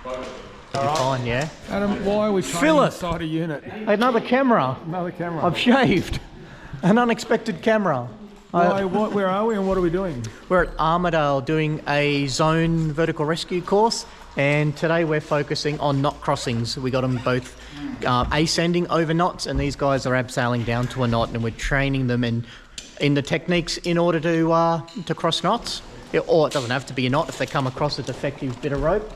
You're fine, yeah? Adam, why are we training inside a unit? Another camera. Another camera. I've shaved. An unexpected camera. Where are we and what are we doing? We're at Armidale doing a zone vertical rescue course, and today we're focusing on knot crossings. We got them both ascending over knots, and these guys are abseiling down to a knot, and we're training them in the techniques in order to cross knots. Or it doesn't have to be a knot. If they come across a defective bit of rope,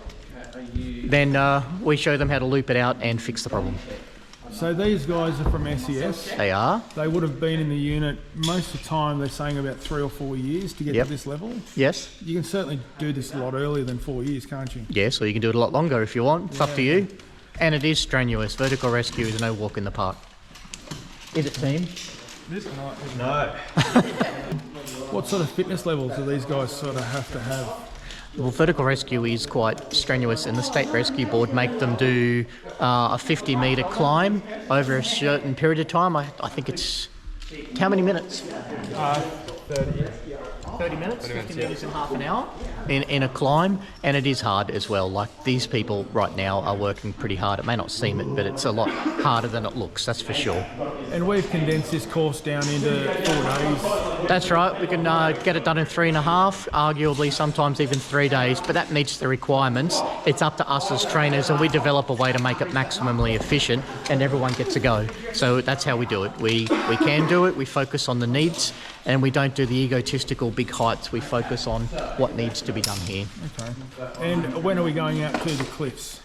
then we show them how to loop it out and fix the problem. So these guys are from SES. They are. They would have been in the unit most of the time. They're saying about 3 or 4 years to get to this level. Yes. You can certainly do this a lot earlier than 4 years, can't you? Yes, or you can do it a lot longer if you want. It's up to you. And it is strenuous. Vertical rescue is no walk in the park. Is it, team? This night. No. What sort of fitness levels do these guys sort of have to have? Well, vertical rescue is quite strenuous, and the State Rescue Board make them do a 50-metre climb over a certain period of time. I think it's... How many minutes? 30. 30 minutes, 50 metres in half an hour in a climb, and it is hard as well. Like, these people right now are working pretty hard. It may not seem it, but it's a lot harder than it looks, that's for sure. And we've condensed this course down into 4 days. That's right, we can get it done in 3.5, arguably sometimes even 3 days, but that meets the requirements. It's up to us as trainers, and we develop a way to make it maximally efficient, and everyone gets a go. So that's how we do it. We can do it, we focus on the needs, and we don't do the egotistical big heights. We focus on what needs to be done here. Okay. And when are we going out to the cliffs?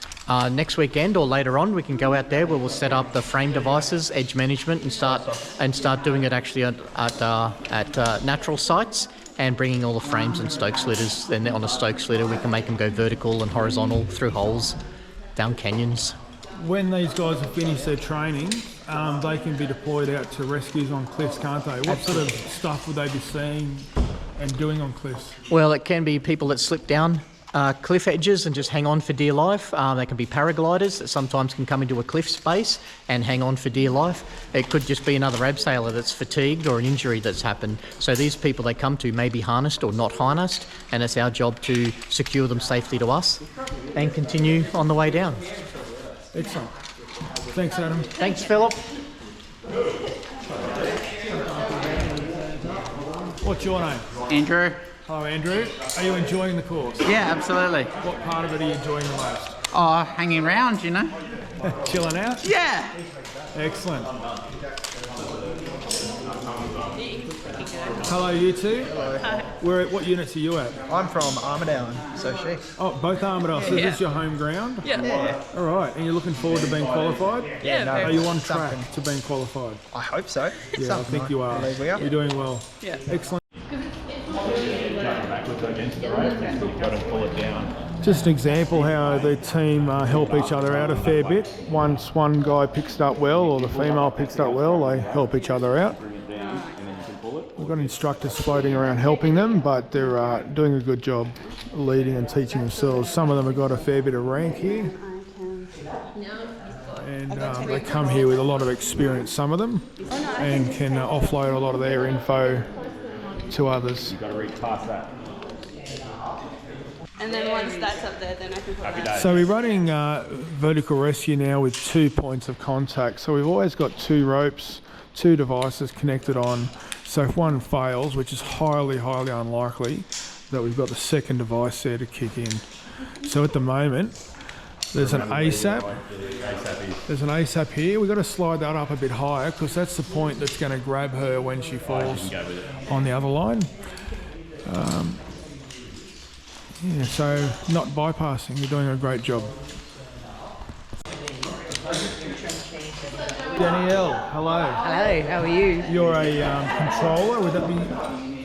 Next weekend or later on, we can go out there where we'll set up the frame devices, edge management, and start doing it actually at natural sites, and bringing all the frames and stoke slitters. Then on a stoke slitter, we can make them go vertical and horizontal through holes, down canyons. When these guys have finished their training, they can be deployed out to rescues on cliffs, can't they? What sort of stuff would they be seeing and doing on cliffs? Well, it can be people that slip down cliff edges and just hang on for dear life. They can be paragliders that sometimes can come into a cliff space and hang on for dear life. It could just be another abseiler that's fatigued or an injury that's happened. So these people they come to may be harnessed or not harnessed, and it's our job to secure them safely to us and continue on the way down. Excellent. Thanks, Adam. Thanks, Philip. What's your name? Andrew. Hello, Andrew. Are you enjoying the course? Yeah, absolutely. What part of it are you enjoying the most? Oh, hanging around, you know. Chilling out? Yeah. Excellent. Hello, you two. Hello. What units are you at? I'm from Armidale, so she. Oh, both Armidale. So this is your home ground? Yeah. All right. And you're looking forward to being qualified? Yeah, no. Are you on track to being qualified? I hope so. Yeah, I think you are. I believe we are. You're doing well. Yeah. Excellent. Just an example how the team help each other out a fair bit. Once one guy picks it up well, or the female picks it up well, they help each other out. We've got instructors floating around helping them, but they're doing a good job leading and teaching themselves. Some of them have got a fair bit of rank here, and they come here with a lot of experience, some of them, and can offload a lot of their info to others. You've got to read past that. And then once that's up there, then I can put that. So we're running vertical rescue now with 2 points of contact. So we've always got 2 ropes, 2 devices connected on. So if one fails, which is highly, highly unlikely, that we've got the second device there to kick in. So at the moment, there's an ASAP. There's an ASAP here. We've got to slide that up a bit higher because that's the point that's going to grab her when she falls on the other line. Yeah, so not bypassing. You're doing a great job. Danielle, hello. Hello, how are you? You're a controller. Would that be?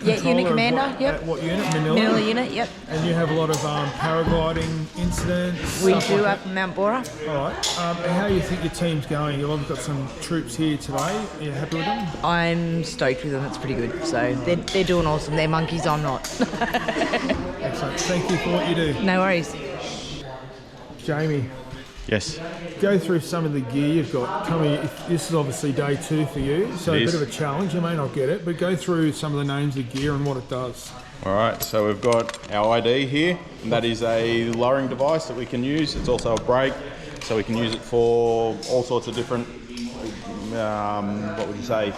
Yeah, unit commander. Yep. At what unit? Manila. Manila unit. Yep. And you have a lot of paragliding incidents. We stuff do like up in Mount Bora. that. All right. How do you think your team's going? You've obviously got some troops here today. Are you happy with them? I'm stoked with them. It's pretty good. So they're doing awesome. They're monkeys. I'm not. Excellent. Thank you for what you do. No worries. Jamie, Yes. go through some of the gear you've got. Tell me, this is obviously day 2 for you, so It a is. bit of a challenge. You may not get it, but go through some of the names of gear and what it does. All right, so we've got our ID here, and that is a lowering device that we can use. It's also a brake, so we can use it for all sorts of different, what would you say?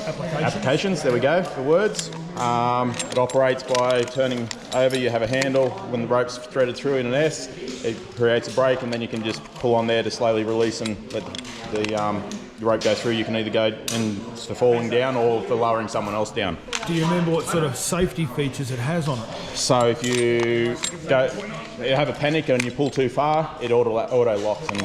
Applications. There we go, for words. It operates by turning over. You have a handle. When the rope's threaded through in an S, it creates a brake, and then you can just pull on there to slowly release and let the rope go through. You can either go in for falling down or for lowering someone else down. Do you remember what sort of safety features it has on it? So if you have a panic and you pull too far, it auto locks and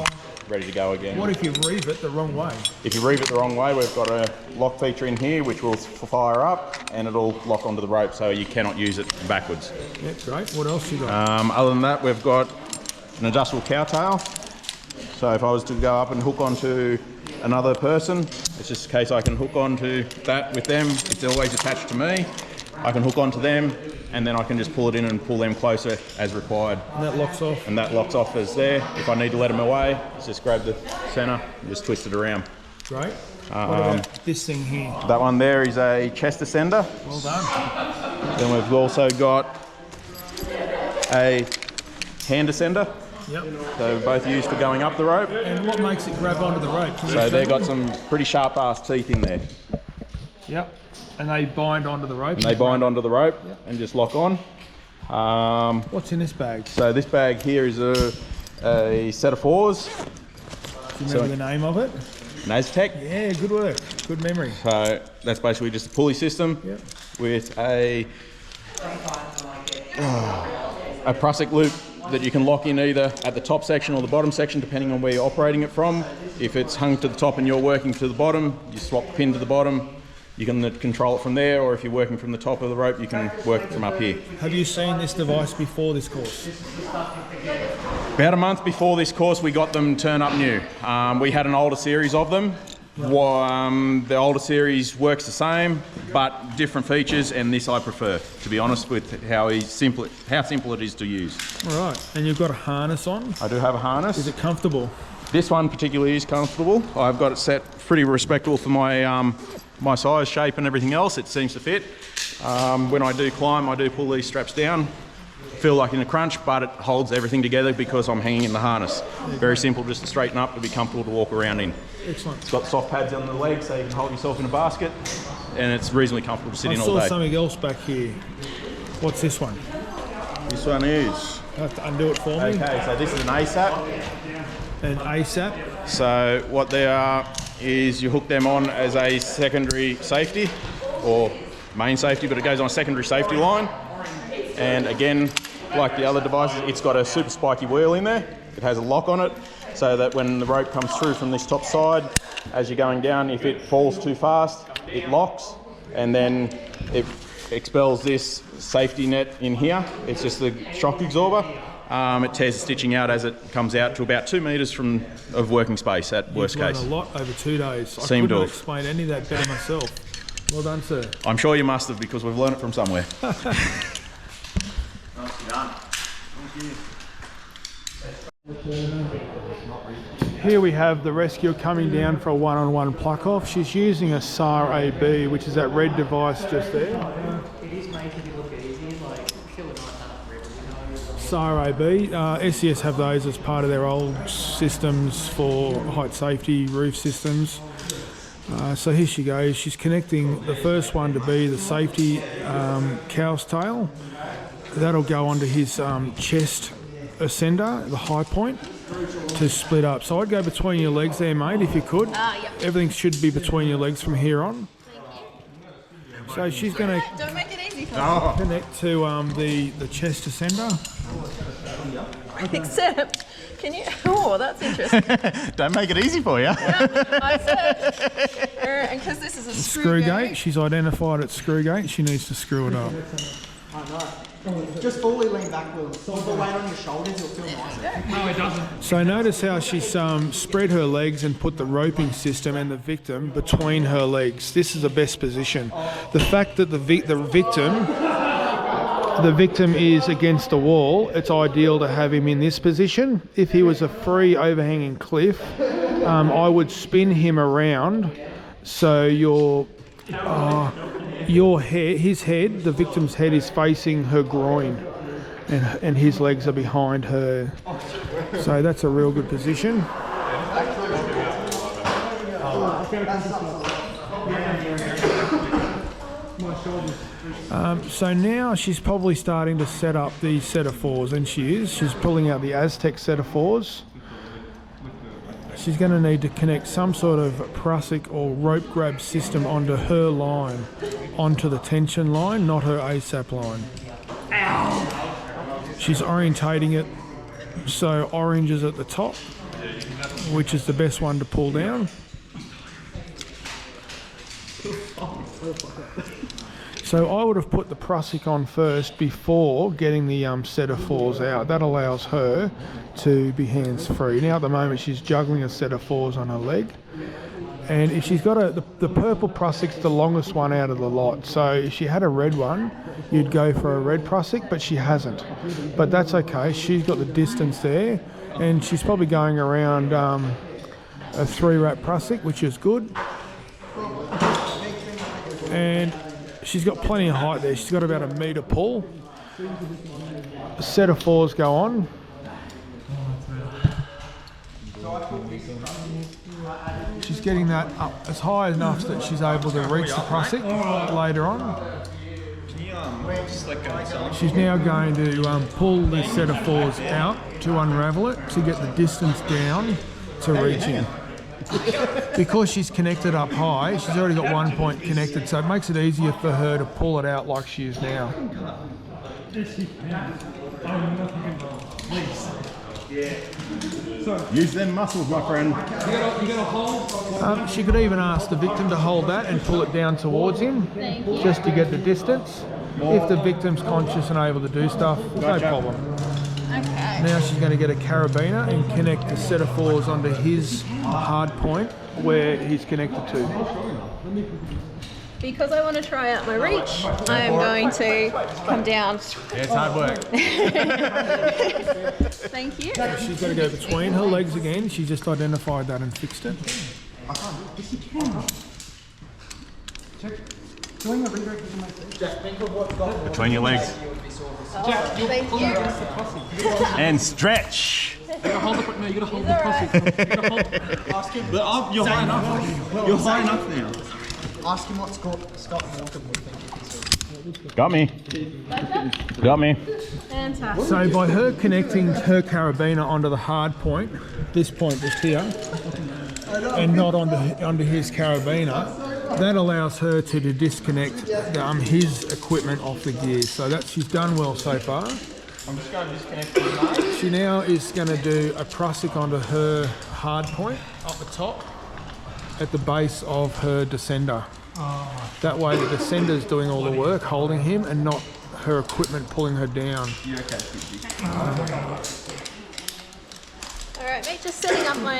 ready to go again. What if you reeve it the wrong way? If you reeve it the wrong way, we've got a lock feature in here which will fire up and it'll lock onto the rope, so you cannot use it backwards. Yeah, great. What else you got? Other than that, we've got an adjustable cowtail. So if I was to go up and hook onto another person, it's just a case I can hook onto that with them. It's always attached to me. I can hook onto them, and then I can just pull it in and pull them closer as required. And that locks off? And that locks off as there. If I need to let them away, just grab the centre and just twist it around. Great. What about this thing here? That one there is a chest ascender. Well done. Then we've also got a hand ascender. Yep. So both used for going up the rope. And what makes it grab onto the rope? So they've got some pretty sharp ass teeth in there. Yep. And they bind onto the rope? And they bind onto the rope and just lock on. What's in this bag? So this bag here is a set of fours. Do you remember the name of it? Naztec. Yeah, good work. Good memory. So that's basically just a pulley system with a Prussic loop that you can lock in either at the top section or the bottom section, depending on where you're operating it from. If it's hung to the top and you're working to the bottom, you swap the pin to the bottom. You can control it from there, or if you're working from the top of the rope, you can work it from up here. Have you seen this device before this course? About a month before this course, we got them turn up new. We had an older series of them. The older series works the same, but different features, and this I prefer, to be honest, with how simple it is to use. All right, and you've got a harness on? I do have a harness. Is it comfortable? This one particularly is comfortable. I've got it set pretty respectable for my size, shape and everything else. It seems to fit. When I do climb, I do pull these straps down. Feel like in a crunch, but it holds everything together because I'm hanging in the harness. Very simple, just to straighten up to be comfortable to walk around in. Excellent. It's got soft pads on the legs so you can hold yourself in a basket, and it's reasonably comfortable to sit in all day. I saw something else back here. What's this one? This one is... You have to undo it for me. Okay, so this is an ASAP. An ASAP? So what they are is you hook them on as a secondary safety, or main safety, but it goes on a secondary safety line. And again, like the other devices, it's got a super spiky wheel in there. It has a lock on it, so that when the rope comes through from this top side, as you're going down, if it falls too fast, it locks, and then it expels this safety net in here. It's just the shock absorber. It tears the stitching out as it comes out to about 2 metres of working space at worst case. You've learned a lot over 2 days. I couldn't explain any of that better myself. Well done, sir. I'm sure you must have, because we've learned it from somewhere. Here we have the rescuer coming down for a one-on-one pluck off. She's using a SAR AB, which is that red device just there. It is making it look easy, like kill a night SAR AB. SES have those as part of their old systems for height safety roof systems. So here she goes. She's connecting the first one to be the safety cow's tail. That'll go onto his chest ascender, the high point, to split up. So I'd go between your legs there, mate, if you could. Yep. Everything should be between your legs from here on. So she's going to Don't make it easy for me. connect to the chest ascender. Except, can you? Oh, that's interesting. Don't make it easy for you. I said, and because this is a Screw gate. She's identified its screw gate. She needs to screw it up. Just fully lean backwards. With the weight on your shoulders, you'll feel nice. No, it doesn't. So notice how she's spread her legs and put the roping system and the victim between her legs. This is the best position. The fact that the victim is against the wall, it's ideal to have him in this position. If he was a free overhanging cliff, I would spin him around so you're your head, his head, the victim's head is facing her groin, and his legs are behind her. So that's a real good position. So now she's probably starting to set up the set of fours, and she is. She's pulling out the Aztec set of fours. She's going to need to connect some sort of Prussic or rope grab system onto her line, onto the tension line, not her ASAP line. She's orientating it so orange is at the top, which is the best one to pull down. So I would have put the Prussic on first before getting the set of fours out. That allows her to be hands-free. Now at the moment she's juggling a set of fours on her leg. And if she's got the purple Prussic's the longest one out of the lot. So if she had a red one, you'd go for a red Prussic, but she hasn't. But that's okay, she's got the distance there. And she's probably going around a 3-wrap Prussic, which is good. And she's got plenty of height there. She's got about a metre pull. A set of fours go on. She's getting that up as high enough that she's able to reach the Prussic later on. She's now going to pull the set of fours out to unravel it, to get the distance down to reaching. Because she's connected up high, she's already got 1 point connected, so it makes it easier for her to pull it out like she is now. Use them muscles, my friend. She could even ask the victim to hold that and pull it down towards him, just to get the distance. If the victim's conscious and able to do stuff, no problem. Okay. Now she's going to get a carabiner and connect the set of fours onto his hard point where he's connected to. Because I want to try out my reach, I am going to come down. Yeah, it's hard work. Thank you. She's got to go between her legs again. She just identified that and fixed it. Between your legs. Thank you. And stretch. You gotta hold the, no, you gotta hold the Prussic. You gotta hold. Ask him. But you're high enough. You're high enough now. Ask him what Scott Morton would think. Got me. Got me. Fantastic. So by her connecting her carabiner onto the hard point, this point just here, and not onto his carabiner, that allows her to disconnect his equipment off the gears. So that she's done well so far. I'm just going to disconnect the She now is going to do a Prussic onto her hard point up the top at the base of her descender. That way the descender's doing all the work, holding him, and not her equipment pulling her down. Alright mate, just setting up my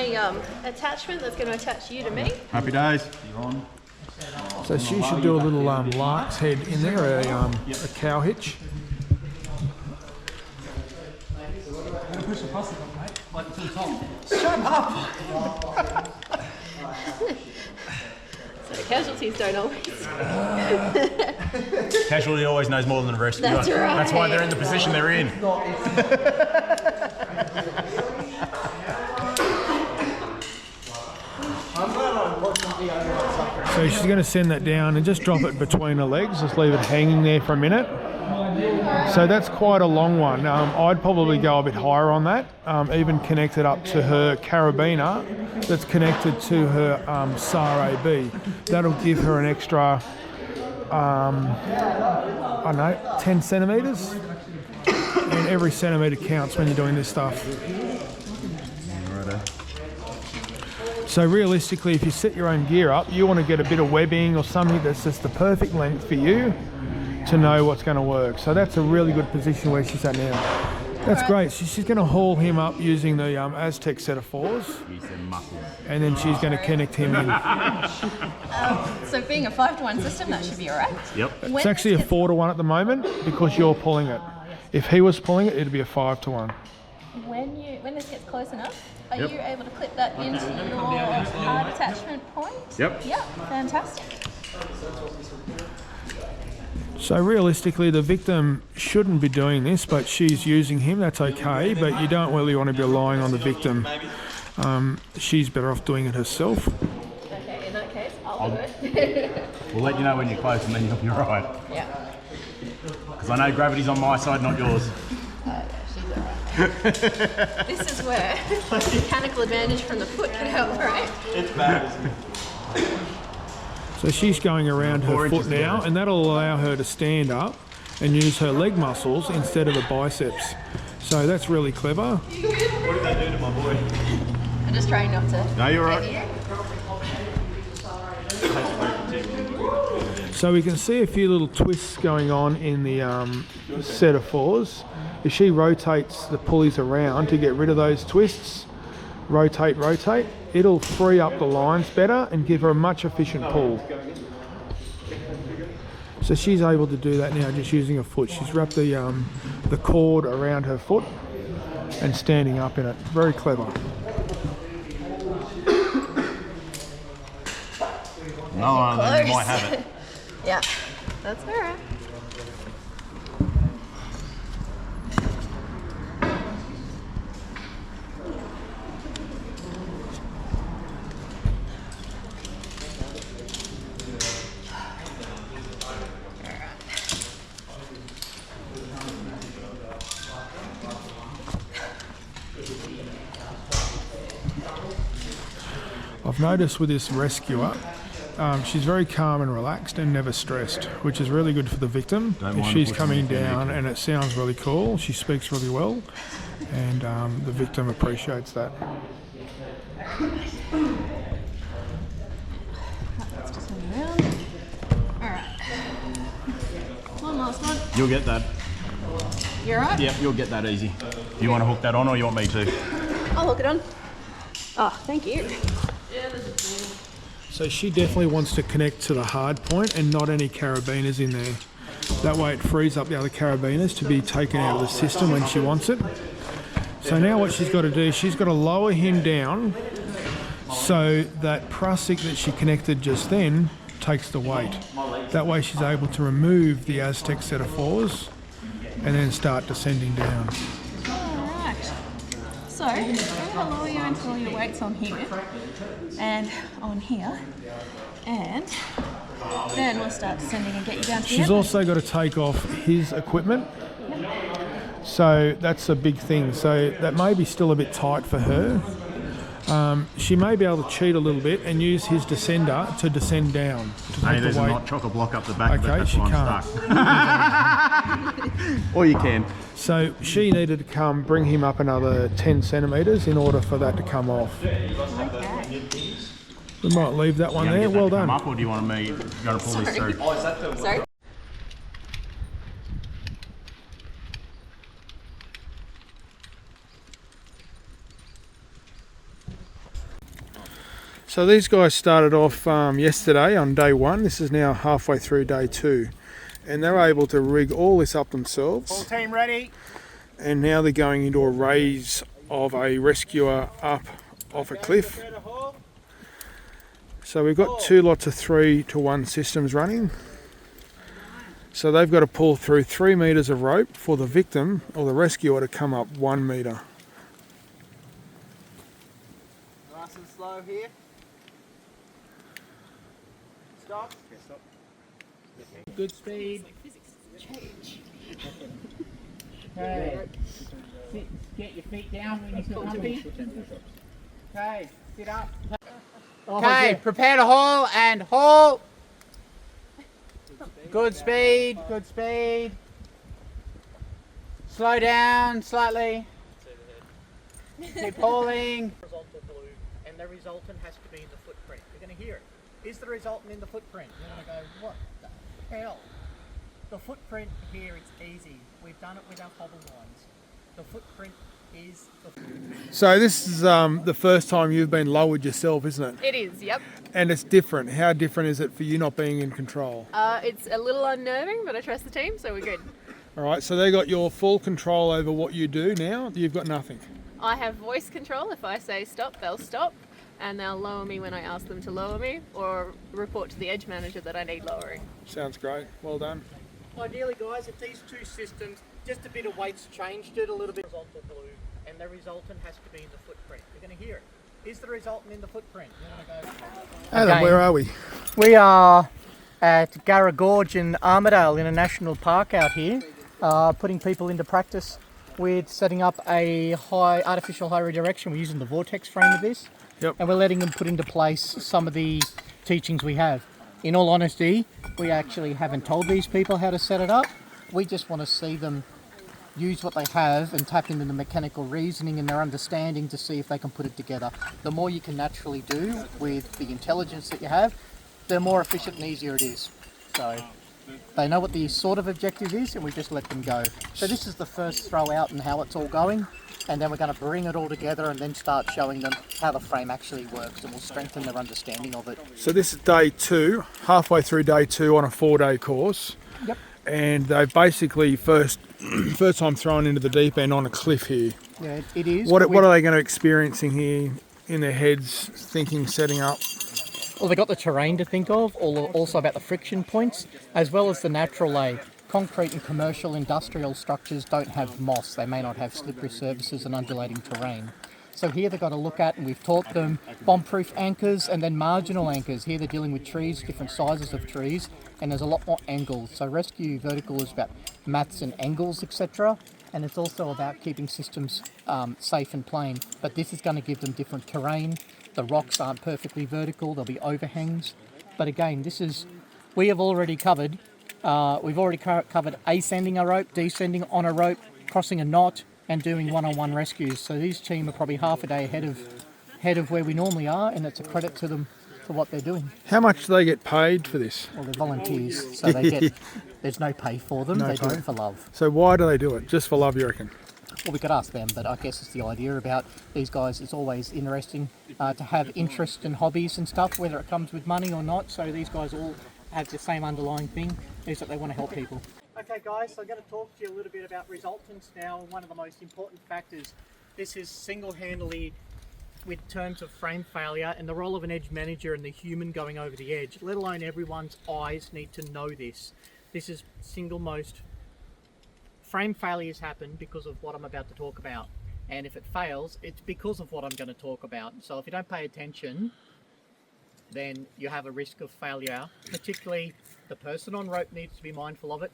attachment that's going to attach you to me. Happy days. So she should do a little lark's head in there, a cow hitch. push the plastic up, mate. Like to the top. Shut up! So casualties don't always. Casualty always knows more than the rest of That's you. right. That's why they're in the position they're in. So she's going to send that down and just drop it between her legs, just leave it hanging there for a minute. So that's quite a long one. I'd probably go a bit higher on that, even connect it up to her carabiner that's connected to her SAR AB. That'll give her an extra, I don't know, 10 centimetres. And every centimetre counts when you're doing this stuff. So realistically, if you set your own gear up, you want to get a bit of webbing or something that's just the perfect length for you to know what's going to work. So that's a really good position where she's at now. That's great. She's going to haul him up using the Aztec set of fours. And then she's going to connect him in. So being a 5-to-1 system, that should be all right. Yep. It's actually a 4-to-1 at the moment because you're pulling it. If he was pulling it, it'd be a 5-to-1. When this gets close enough, are you able to clip that into your hard attachment point? Yep. Yep, fantastic. So realistically, the victim shouldn't be doing this, but she's using him. That's okay, but you don't really want to be relying on the victim. She's better off doing it herself. Okay, in that case, I'll do it. We'll let you know when you're close and then you'll be right. Yeah. Because I know gravity's on my side, not yours. She's alright. This is where mechanical advantage from the foot can help, right? It's bad. So she's going around her foot now, and that'll allow her to stand up and use her leg muscles instead of the biceps. So that's really clever. What did they do to my boy? I'm just trying not to. No, you're right. So we can see a few little twists going on in the set of fours. If she rotates the pulleys around to get rid of those twists, rotate, it'll free up the lines better and give her a much efficient pull. So she's able to do that now just using her foot. She's wrapped the cord around her foot and standing up in it. Very clever. No, then you might have it. Yeah, that's alright. I've noticed with this rescuer, she's very calm and relaxed and never stressed, which is really good for the victim. If she's coming down and it sounds really cool, she speaks really well, and the victim appreciates that. Let's just move around. Alright. One last one. You'll get that. You're right? Yep, you'll get that easy. Do you want to hook that on or you want me to? I'll hook it on. Oh, thank you. So she definitely wants to connect to the hard point and not any carabiners in there. That way it frees up the other carabiners to be taken out of the system when she wants it. So now what she's got to do, she's got to lower him down so that prusik that she connected just then takes the weight. That way she's able to remove the Aztec set of fours and then start descending down. Alright. So, I'm going to lower you until your weight's on here and on here. And then we'll start descending and get you down to the She's end. also got to take off his equipment. So that's a big thing. So that may be still a bit tight for her. She may be able to cheat a little bit and use his descender to descend down. To Hey, there's a weight. hot chocolate block up the back. Okay, that's she why I'm stuck. Or you can. So she needed to come bring him up another 10 centimetres in order for that to come off. We might leave that one You gonna there. get that Well to come done. up, or do you want me to go to pull this through? Oh, is that the Sorry? So these guys started off yesterday on day one. This is now halfway through day two. And they're able to rig all this up themselves. Full team ready? And now they're going into a raise of a rescuer up off a cliff. So we've got 2 lots of 3-to-1 systems running. So they've got to pull through 3 metres of rope for the victim or the rescuer to come up 1 metre. Nice and slow here. Stop. Okay, stop. Good speed. Okay. Get your feet down when you feel comfy. Okay, sit up. Okay, prepare to haul and haul. Good speed, good speed. Slow down slightly. Keep hauling. Horizontal glue, and the resultant has to be in the footprint. You're going to hear it. Is the resultant in the footprint? You're going to go, what the hell? The footprint here, it's easy. We've done it with our hobble lines. The footprint is the footprint. So this is the first time you've been lowered yourself, isn't it? It is, yep. And it's different. How different is it for you not being in control? It's a little unnerving, but I trust the team, so we're good. All right, so they got your full control over what you do now. You've got nothing. I have voice control. If I say stop, they'll stop, and they'll lower me when I ask them to lower me, or report to the edge manager that I need lowering. Sounds great. Well done. Ideally, guys, if these two systems, just a bit of weight's changed it a little bit. Horizontal glue, and the resultant has to be in the footprint. You're going to hear it. Is the resultant in the footprint? You're going to go. Adam, where are we? We are at Garra Gorge in Armidale in a national park out here, putting people into practice with setting up a artificial high redirection. We're using the vortex frame of this, and we're letting them put into place some of the teachings we have. In all honesty, we actually haven't told these people how to set it up. We just want to see them use what they have and tap into the mechanical reasoning and their understanding to see if they can put it together. The more you can naturally do with the intelligence that you have, the more efficient and easier it is. So they know what the sort of objective is, and we just let them go. So this is the first throw out and how it's all going, and then we're going to bring it all together and then start showing them how the frame actually works, and we'll strengthen their understanding of it. So this is day 2, halfway through day 2 on a 4-day course. Yep. And they've basically first time thrown into the deep end on a cliff here. Yeah, it is. What are they going to experiencing here in their heads, thinking, setting up? Well, they've got the terrain to think of, also about the friction points, as well as the natural lay. Concrete and commercial industrial structures don't have moss. They may not have slippery surfaces and undulating terrain. So here they've got to look at, and we've taught them bomb-proof anchors and then marginal anchors. Here they're dealing with trees, different sizes of trees, and there's a lot more angles. So rescue vertical is about maths and angles, etc. And it's also about keeping systems safe and plain. But this is going to give them different terrain. The rocks aren't perfectly vertical, there'll be overhangs. But again, we have already covered, covered ascending a rope, descending on a rope, crossing a knot, and doing one-on-one rescues. So these team are probably half a day ahead of where we normally are, and it's a credit to them for what they're doing. How much do they get paid for this? Well, they're volunteers, so there's no pay for them. They do it for love. So why do they do it? Just for love, you reckon? Well, we could ask them, but I guess it's the idea about these guys. It's always interesting to have interest and hobbies and stuff, whether it comes with money or not. So these guys all have the same underlying thing, is that they want to help people. Okay guys, so I'm going to talk to you a little bit about resultants now. One of the most important factors. This is single-handedly with terms of frame failure and the role of an edge manager and the human going over the edge, let alone everyone's eyes need to know this. This is single most. Frame failures happen because of what I'm about to talk about. And if it fails, it's because of what I'm going to talk about. So if you don't pay attention, then you have a risk of failure. Particularly the person on rope needs to be mindful of it.